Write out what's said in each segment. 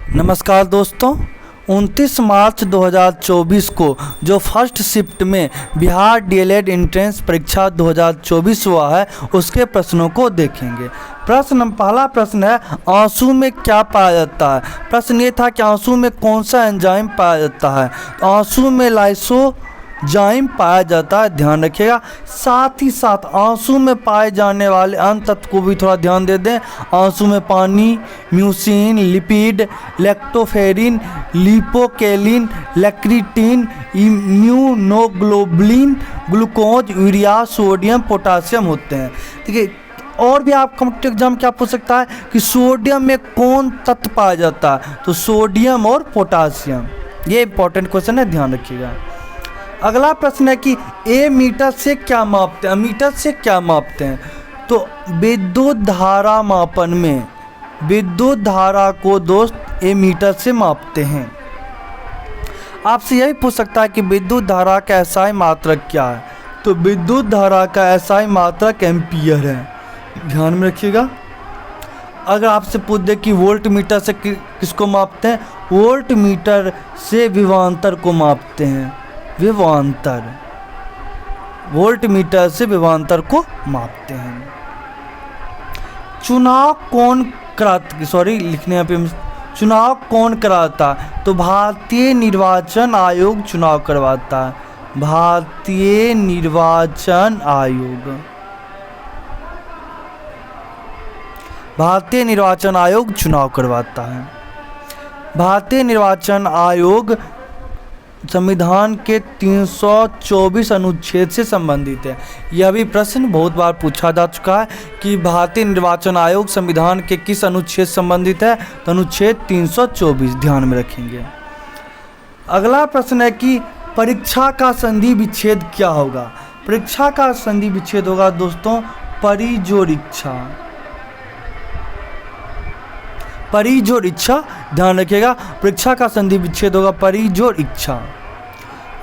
नमस्कार दोस्तों, 29 मार्च 2024 को जो फर्स्ट शिफ्ट में बिहार डीएलएड एंट्रेंस परीक्षा 2024 हुआ है उसके प्रश्नों को देखेंगे। पहला प्रश्न है, आंसू में क्या पाया जाता है। प्रश्न ये था कि आंसू में कौन सा एंजाइम पाया जाता है। तो आंसू में लाइसोजाइम पाया जाता है, ध्यान रखिएगा। साथ ही साथ आंसू में पाए जाने वाले अन्य तत्व को भी थोड़ा ध्यान दे दें। आंसू में पानी, mucin, lipid, lactoferrin, lipocalin, lacritin, immunoglobulin, glucose, urea, sodium, potassium होते हैं। ठीक है, और भी आप कॉम्पिटिटिव एग्जाम क्या पूछ सकता है कि सोडियम में कौन तत्व पाया जाता है। तो सोडियम और पोटासियम, ये इंपॉर्टेंट क्वेश्चन है, ध्यान रखिएगा। अगला प्रश्न है कि एमीटर से क्या मापते हैं। मीटर से क्या मापते हैं। तो विद्युत धारा मापन में विद्युत धारा को दोस्त एमीटर से मापते हैं। आपसे यही पूछ सकता है कि विद्युत धारा का एसआई मात्रक क्या है। तो विद्युत धारा का एसआई मात्रक एम्पियर है, ध्यान में रखिएगा। अगर आपसे पूछ दे कि वोल्ट मीटर से किसको मापते हैं। वोल्ट मीटर से विभवांतर को मापते हैं। विभवांतर, वोल्ट मीटर से विभवांतर को मापते हैं। चुनाव कौन कराता। तो भारतीय निर्वाचन आयोग चुनाव करवाता है। भारतीय निर्वाचन आयोग चुनाव करवाता है। भारतीय निर्वाचन आयोग संविधान के 324 अनुच्छेद से संबंधित है। यह भी प्रश्न बहुत बार पूछा जा चुका है कि भारतीय निर्वाचन आयोग संविधान के किस अनुच्छेद से संबंधित है। तो अनुच्छेद 324 ध्यान में रखेंगे। अगला प्रश्न है कि परीक्षा का संधि विच्छेद क्या होगा। परीक्षा का संधि विच्छेद होगा दोस्तों परिजोड़ इच्छा, ध्यान रखिएगा। परीक्षा का संधि विच्छेद होगा परिजोड़ इच्छा।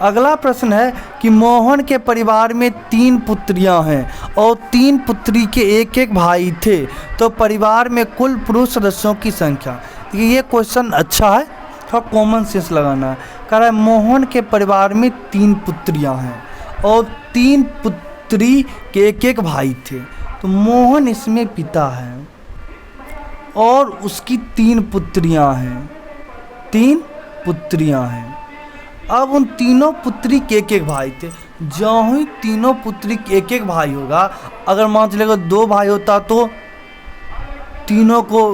अगला प्रश्न है कि मोहन के परिवार में 3 पुत्रियां हैं और 3 पुत्री के एक भाई थे। तो परिवार में कुल पुरुष सदस्यों की संख्या। ये क्वेश्चन अच्छा है, थोड़ा कॉमन सेंस लगाना है। कह रहा है मोहन के परिवार में 3 पुत्रियां हैं और 3 पुत्री के एक भाई थे। तो मोहन इसमें पिता है और उसकी 3 पुत्रियां हैं। 3 पुत्रियां हैं। अब उन तीनों पुत्री के एक भाई थे। जो ही तीनों पुत्री के एक भाई होगा, अगर मान चलेगा 2 भाई होता तो तीनों को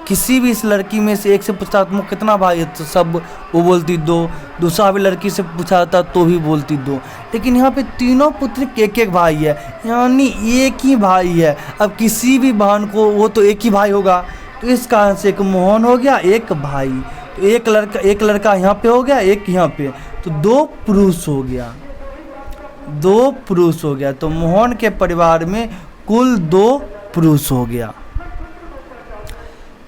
किसी भी इस लड़की में से एक से पूछता तुम कितना भाई है, तो सब वो बोलती 2। दूसरा भी लड़की से पूछा जाता तो भी बोलती 2। लेकिन यहाँ पे तीनों पुत्र के एक भाई है, यानी एक ही भाई है। अब किसी भी बहन को वो तो एक ही भाई होगा, तो इस कारण से एक मोहन हो गया, एक भाई। तो एक लड़का यहाँ पे हो गया, एक यहाँ पे, तो 2 पुरुष हो गया। 2 पुरुष हो गया। तो मोहन के परिवार में कुल 2 पुरुष हो गया।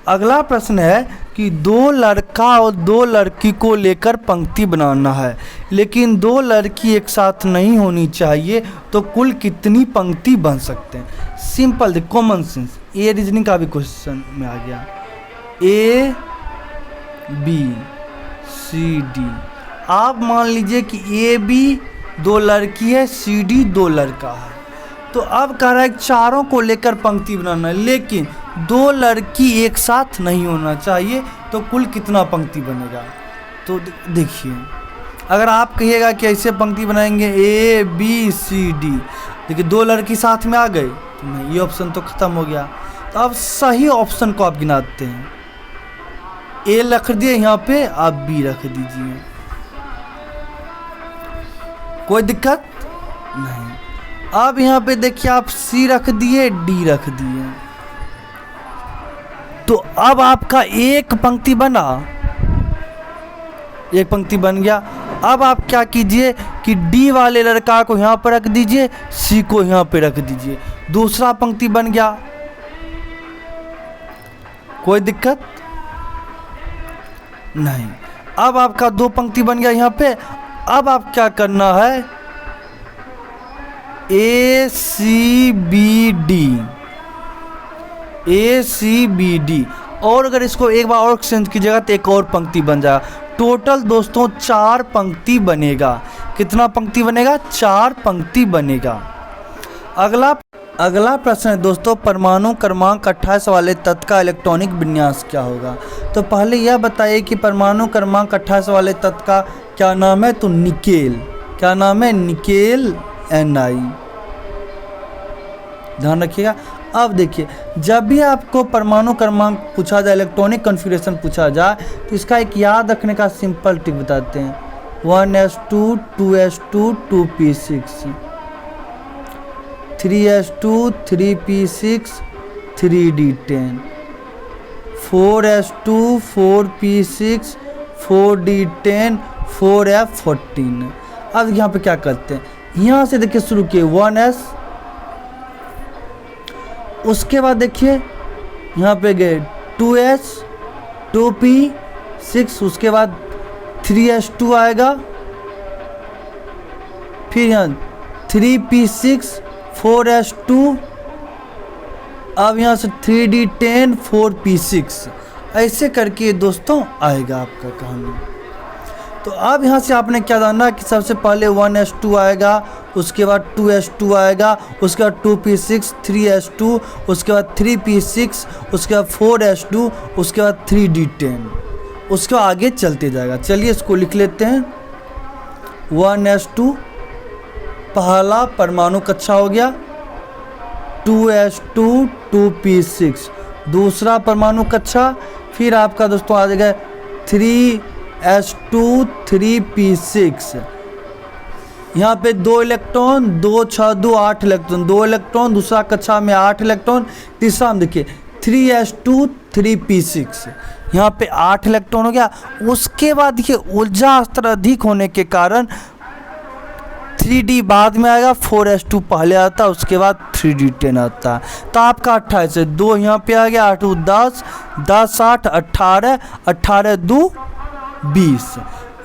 अगला प्रश्न है कि 2 लड़का और 2 लड़की को लेकर पंक्ति बनाना है, लेकिन 2 लड़की एक साथ नहीं होनी चाहिए। तो कुल कितनी पंक्ति बन सकते हैं। सिंपल कॉमन सेंस, ये रीजनिंग का भी क्वेश्चन में आ गया। A B C D, आप मान लीजिए कि AB 2 लड़की है, CD 2 लड़का है। तो अब कह रहा है चारों को लेकर पंक्ति बनाना है, लेकिन 2 लड़की एक साथ नहीं होना चाहिए। तो कुल कितना पंक्ति बनेगा। तो देखिए, अगर आप कहिएगा कि ऐसे पंक्ति बनाएंगे A B C D, देखिए 2 लड़की साथ में आ गए, तो नहीं, ये ऑप्शन तो खत्म हो गया। तो अब सही ऑप्शन को आप गिनाते हैं। A रख दिए यहाँ पे, आप B रख दीजिए, कोई दिक्कत नहीं। अब यहाँ पे देखिए आप C रख दिए, D रख दिए। तो अब आपका एक पंक्ति बना, एक पंक्ति बन गया। अब आप क्या कीजिए कि D वाले लड़का को यहाँ पर रख दीजिए, C को यहाँ पे रख दीजिए, दूसरा पंक्ति बन गया, कोई दिक्कत नहीं। अब आपका 2 पंक्ति बन गया यहाँ पे। अब आप क्या करना है, ACBD, ACBD और अगर इसको एक बार और एक्सचेंज कीजिएगा तो एक और पंक्ति बन जाएगा। टोटल दोस्तों 4 पंक्ति बनेगा। कितना पंक्ति बनेगा? 4 पंक्ति बनेगा। अगला प्रश्न है दोस्तों, परमाणु क्रमांक 28 वाले तत्व का इलेक्ट्रॉनिक विन्यास क्या होगा? तो पहले यह बताइए कि परमाणु क्रमांक 28 वाले तत्व का क्या नाम है? तो निकेल। क्या नाम है? Nickel Ni। ध्यान रखिएगा। अब देखिए, जब भी आपको परमाणु क्रमांक पूछा जाए, इलेक्ट्रॉनिक कॉन्फ़िगरेशन पूछा जाए, तो इसका एक याद रखने का सिंपल ट्रिक बताते हैं। 1s2 2s2 2p6, 3s2 3p6 3d10, 4s2 4p6 4d10 4f14। अब यहाँ पे क्या करते हैं, यहाँ से देखिए शुरू किए 1s, उसके बाद देखिए यहाँ पे गए 2s 2p6, उसके बाद 3s2 आएगा, फिर यहाँ 3p6 4s2, अब यहाँ से 3d10 4p6, ऐसे करके दोस्तों आएगा आपका कहानी। तो अब यहाँ से आपने क्या जानना कि सबसे पहले 1s2 आएगा, उसके बाद 2s2 आएगा, उसके बाद 2p6 3s2, उसके बाद 3p6, उसके बाद 4s2, उसके बाद 3d10, उसके बाद आगे चलते जाएगा। चलिए इसको लिख लेते हैं। 1s2 पहला परमाणु कक्षा हो गया, 2s2 2p6 दूसरा परमाणु कक्षा, फिर आपका दोस्तों आ जाएगा 3s2 3p6, यहाँ पे 2 इलेक्ट्रॉन, 2 6 2 8 इलेक्ट्रॉन, 2 इलेक्ट्रॉन, दूसरा कक्षा में 8 इलेक्ट्रॉन, तीसरा में देखिए 3s2 3p6, यहाँ पे 8 इलेक्ट्रॉन हो गया। उसके बाद देखिए ऊर्जा स्तर अधिक होने के कारण 3d बाद में आएगा, 4s2 पहले आता है, उसके बाद 3d10 आता है। तो आपका 28 है, 2 यहाँ पे आ गया, 8 10 10 8 18 18 2 20,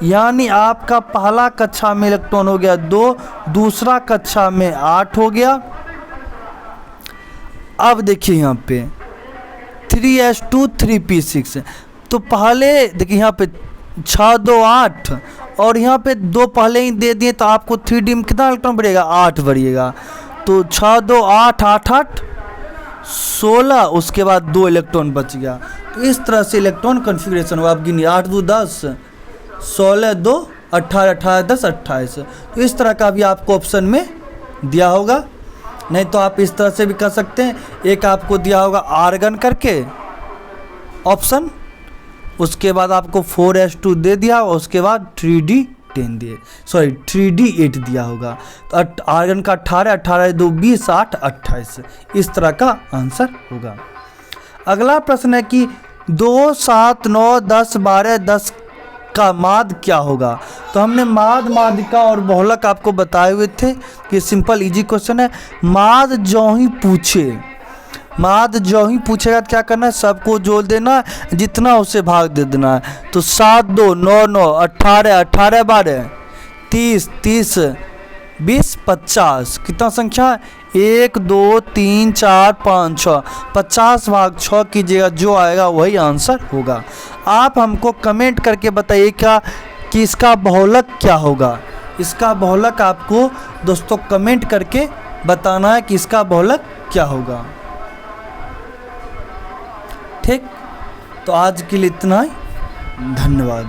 यानी आपका पहला कक्षा में इलेक्ट्रॉन हो गया 2, दूसरा कक्षा में 8 हो गया। अब देखिए यहाँ पे 3s2 3p6, तो पहले देखिए यहाँ पे 6 2 8 और यहाँ पे 2 पहले ही दे दिए, तो आपको 3d में कितना इलेक्ट्रॉन बढ़ेगा? 8 बढ़िएगा। तो 6 2 8 8 8 16, उसके बाद 2 इलेक्ट्रॉन बच गया। तो इस तरह से इलेक्ट्रॉन कॉन्फ़िगरेशन हुआ। आप गिनिए 8 2 10 16 2 18 18 10 28। तो इस तरह का भी आपको ऑप्शन में दिया होगा, नहीं तो आप इस तरह से भी कर सकते हैं। एक आपको दिया होगा आर्गन करके ऑप्शन, उसके बाद आपको 4s2 दे दिया और उसके बाद 3d10 दिए, सॉरी 3d8 दिया होगा। तो आर्गन का 18 18 2 20 8 28, इस तरह का आंसर होगा। अगला प्रश्न है कि 2 7 9 10 12 10 का माद क्या होगा? तो हमने माद, मादिका और बहुलक आपको बताए हुए थे कि सिंपल इजी क्वेश्चन है। माद जो ही पूछेगा क्या करना है? सबको जोड़ देना है, जितना उसे भाग दे देना है। तो 7 2 9 9 18 18 12 30 30 20 50, कितना संख्या है? 1 2 3 4 5 6, 50 भाग 6 कीजिएगा, जो आएगा वही आंसर होगा। आप हमको कमेंट करके बताइए क्या कि इसका बहुलक क्या होगा। इसका बहुलक आपको दोस्तों कमेंट करके बताना है कि इसका बहुलक क्या होगा। ठीक, तो आज के लिए इतना ही, धन्यवाद।